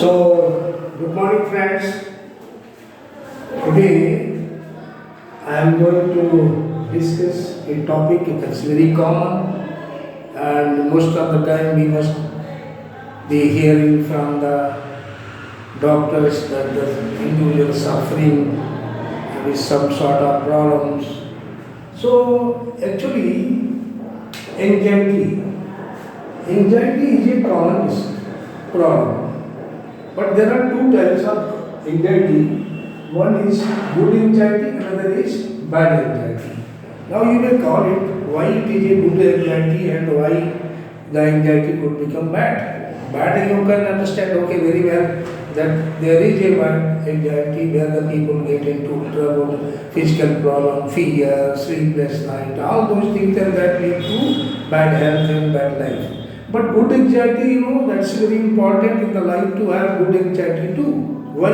So, good morning, friends. Today, I am going to discuss a topic that's very common, and most of the time we must be hearing from the doctors that the individual suffering with some sort of problems. So, actually, anxiety. Anxiety is a common problem. But there are two types of anxiety. One is good anxiety, another is bad anxiety. Now you may call it why it is a good anxiety and why the anxiety could become bad. Bad you can understand okay very well that there is a bad anxiety where the people get into trouble, physical problem, fear, sleepless night, all those things that lead to bad health and bad life. But good anxiety, that's very important in the life to have good anxiety too. Why?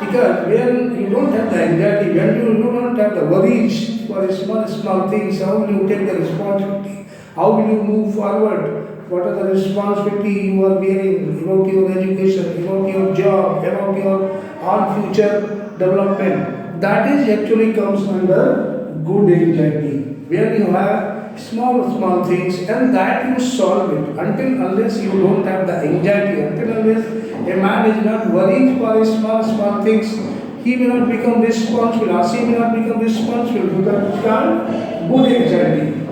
Because when you don't have the anxiety, when you don't have the worries for small things, how will you take the responsibility? How will you move forward? What are the responsibility you are bearing about your education, about your job, about your all future development? That is actually comes under good anxiety. Where you have small things and that you solve it until unless you don't have the anxiety, until unless a man is not worried for small things, he may not become responsible or she may not become responsible because it's called good anxiety.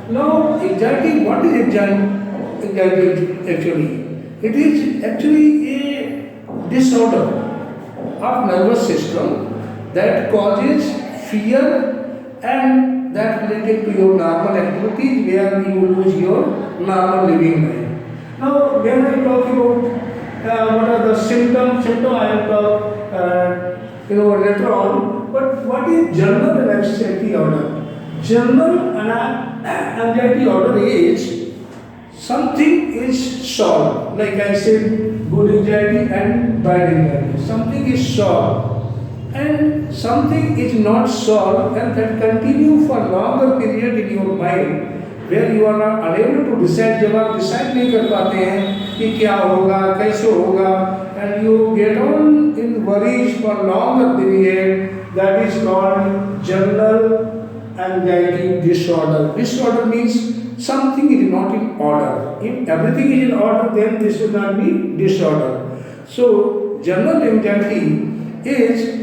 Now anxiety, what is anxiety actually? It is actually a disorder of nervous system that causes fear and that related to your normal activities where you lose your normal living life. Now, when I talk about what are the symptoms I will talk later on. But what is general anxiety order? General anxiety order is something is solved. Like I said, good anxiety and bad anxiety. Something is solved and something is not solved and that continue for longer period in your mind where you are not unable to decide. जब आप decide नहीं कर पाते हैं कि क्या होगा, कैसे होगा, and you get on in worries for longer period, that is called general anxiety disorder. Disorder means something is not in order. If everything is in order, then this will not be disorder. So general anxiety is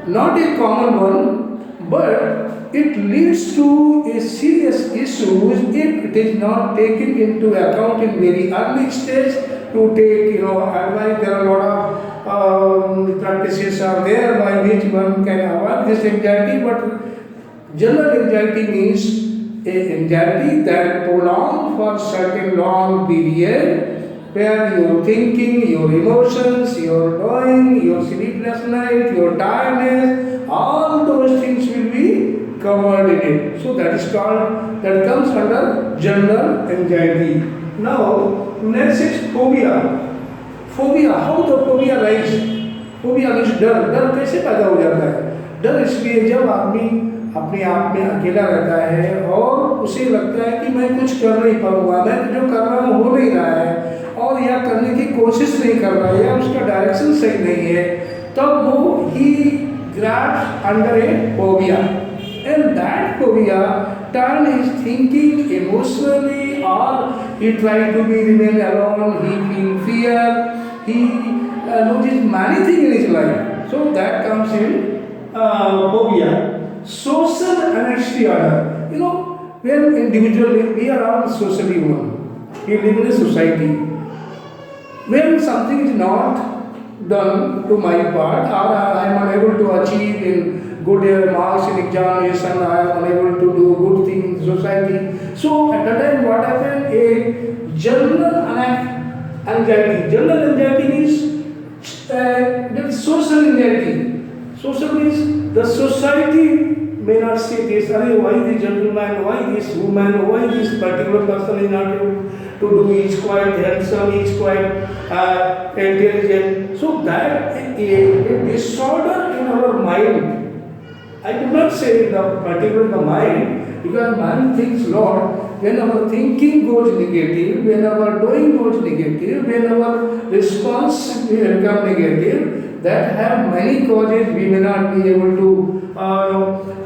not a common one, but it leads to a serious issue if it is not taken into account in very early stage to take, advice. There are a lot of practices are there by which one can avoid this anxiety, but general anxiety means a anxiety that prolonged for certain long period where your thinking, your emotions, your doing, your sleepless night, your tiredness, all those things will be covered in it. So that is called, that comes under general anxiety. Now, next is phobia. Phobia, how the phobia rise? Phobia means डर. डर कैसे पैदा हो जाता है? डर इसलिए जब आदमी अपने आप में अकेला रहता है और उसे लगता है कि मैं कुछ कर नहीं पाऊंगा, मैं जो कर रहा हूँ हो नहीं रहा है और या करने की कोशिश नहीं कर रहा है या उसका डायरेक्शन सही नहीं है, तब वो ही grabs under a phobia, and that phobia turn his thinking emotionally, or he try to be remain alone, he feel fear, he loses many things in his life. So that comes in phobia. Social anxiety order. When individually we are all social human, we live in a society. When something is not done to my part, or I am unable to achieve in good marks in examination, I am unable to do good things in society. So at that time, what happened? A general anxiety. General anxiety means social anxiety. Social means the society may not say this, why this gentleman, why this woman, why this particular person is not able to do, he is quite handsome, he is quite intelligent. So that a disorder in our mind. I do not say the particular the mind, because mind thinks lot, when our thinking goes negative, when our doing goes negative, when our response become negative, that have many causes. We may not be able to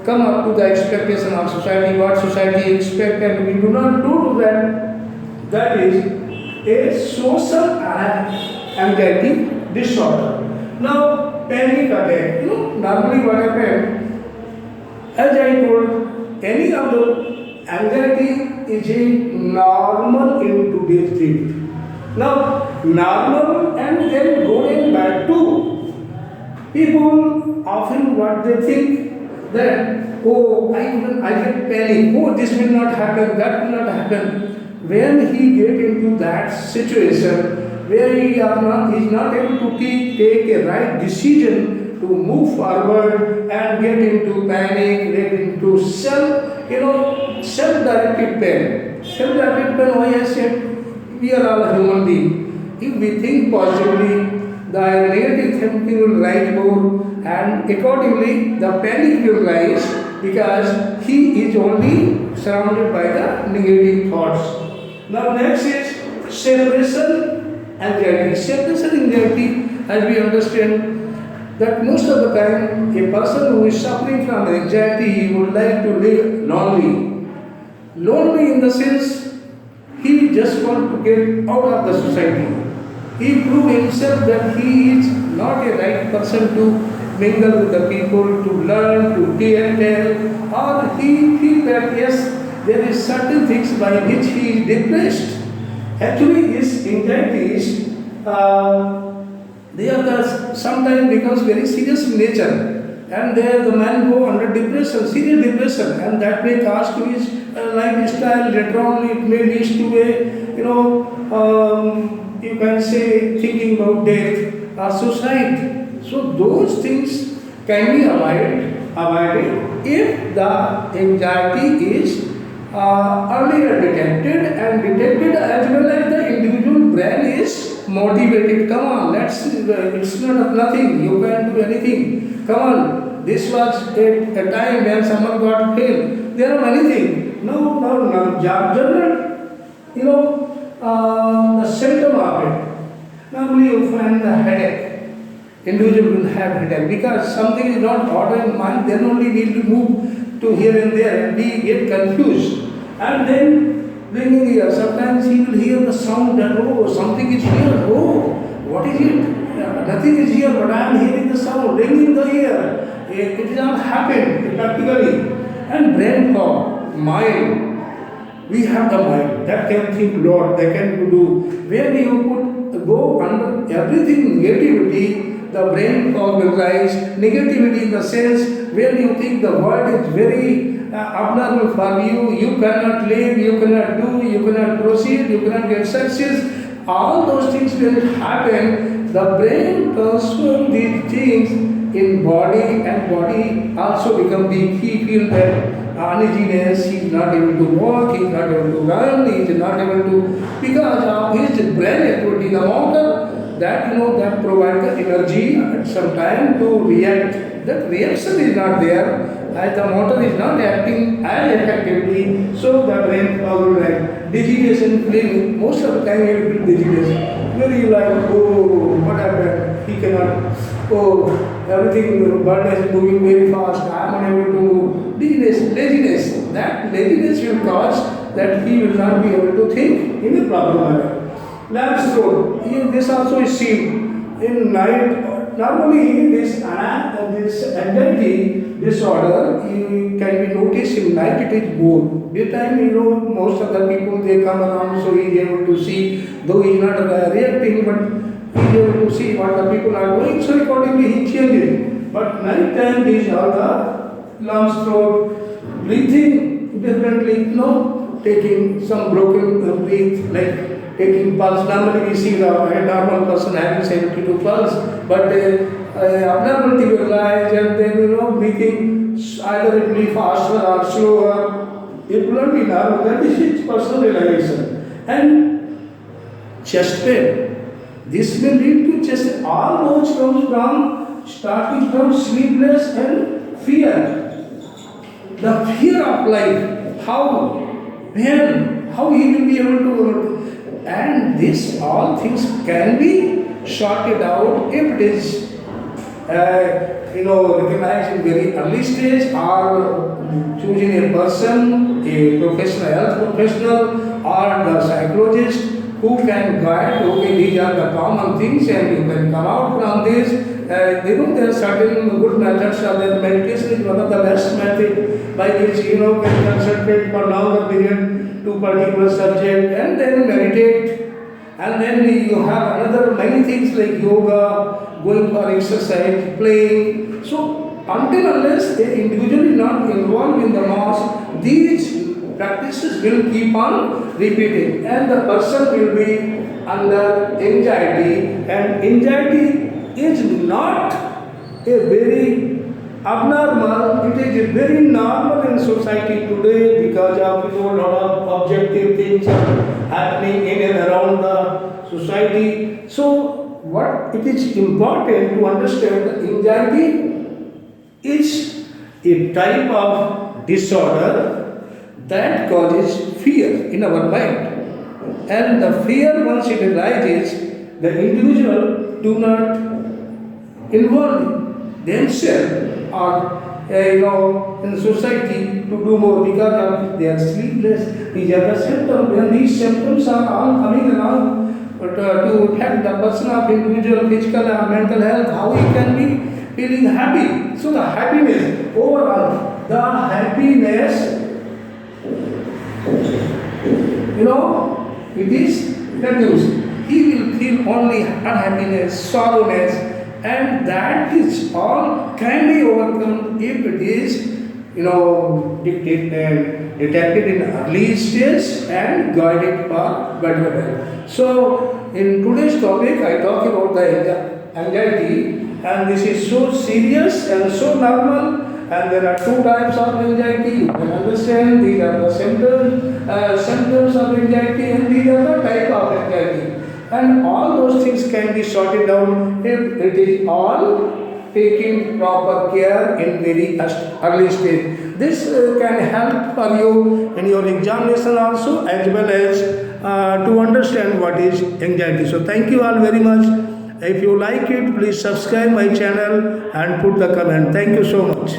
come up to the expectation of society, what society expect, and we do not do that. That is a social anxiety disorder. Now, panic attack. Normally what happens, as I told, any of the anxiety is a normal in today's day. Now, normal and then going back to people often what they think that, oh, I get panic, oh, this will not happen, that will not happen. When he get into that situation where he is not able to take a right decision to move forward and get into panic, get into self-directed pain. Self-directed pain, why I said, we are all human beings. If we think positively, the negative thinking will rise more, and accordingly the panic will rise because he is only surrounded by the negative thoughts. Now next is separation anxiety. Separation anxiety, as we understand, that most of the time a person who is suffering from anxiety would like to live lonely. Lonely in the sense he just want to get out of the society. He proved himself that he is not a right person to mingle with the people, to learn, to tell, or he feel that yes, there is certain things by which he is depressed. Actually, his anxieties, they are sometimes becomes very serious in nature, and there the man go under depression, serious depression, and that may cause to his lifestyle. Later on, it may lead to a you can say thinking about death or suicide. So those things can be avoided if the anxiety is earlier detected as well as the individual brain is motivated. Come on, it's not nothing. You can do anything. Come on. This was a time when someone got failed. There are many things. No. General, the symptom of it. Normally you find the headache. Individual will have headache because something is not ordered in mind. Then only we will move to here and there and we get confused. And then bringing here, sometimes he will hear the sound that, oh, something is here. Oh, what is it? Nothing is here, but I am hearing the sound, ringing the ear. It is not happened practically. And brain fog, mind. We have the mind that can think lot, that can do. When you go under everything negativity, the brain fog will rise. Negativity in the sense when you think the world is very abnormal for you, you cannot live, you cannot do, you cannot proceed, you cannot get success. All those things will happen. The brain transforms these things in body, and body also become weak. He feels that uneasiness, he is not able to walk, he is not able to run, he is not able to, because of his brain activity, the motor that provides the energy at some time to react. That reaction is not there, as the motor is not acting as effectively, so the brain will like dizziness and feeling. Most of the time he will feel dizziness. Very like, oh, what happened? He cannot, oh, everything, bird is moving very fast, I am unable to move. Dizziness, laziness. That laziness will cause that he will not be able to think in a proper manner. Lamb's throat. This also is seen in night. Normally, this anxiety disorder can be noticed in night. It is more. Daytime, most of the people they come around, so he is able to see. Though he is not reacting, but he is able to see what the people are doing. So accordingly, he changes. But night time, these are the lungs, throat, breathing differently. Taking some broken breath, like taking pulse. Normally we see the normal person having 72 pulse, but abnormality will rise, and then breathing either it will be faster or slower. It will not be normal. That is its personal realization. And chest pain. This may lead to chest. All those comes from starting from sleepless and fear. The fear of life. How? When how he will be able to, and this all things can be sorted out if it is recognized in very early stage, or choosing a person, a professional, health professional, or the psychologist who can guide, okay, these are the common things and you can come out from this. There are certain good methods, meditation is one of the best method by which can concentrate for longer period to particular subject and then meditate. And then you have another many things like yoga, going for exercise, playing. So until unless the individual is not involved in the mass, these practices will keep on repeating, and the person will be under anxiety. And anxiety is not a very abnormal, it is very normal in society today because of lot of objective things are happening in and around the society. So what it is important to understand, that anxiety is a type of disorder that causes fear in our mind. And the fear, once it arises, the individual do not involve themselves or in society to do more because of they are sleepless. These are the symptoms. When these symptoms are all coming along to affect the person of individual physical and mental health, how he can be feeling happy. So the happiness, overall, the happiness, it is reduced. He will feel only unhappiness, sorrowness, and that is all can be overcome if it is detected in early stage and guided for better health. So in today's topic I talk about the anxiety, and this is so serious and so normal, and there are two types of anxiety. You can understand these are the symptoms of anxiety, and these are the type of anxiety. And all those things can be sorted out if it is all taking proper care in very early stage. This can help for you in your examination also, as well as to understand what is anxiety. So thank you all very much. If you like it, please subscribe my channel and put the comment. Thank you so much.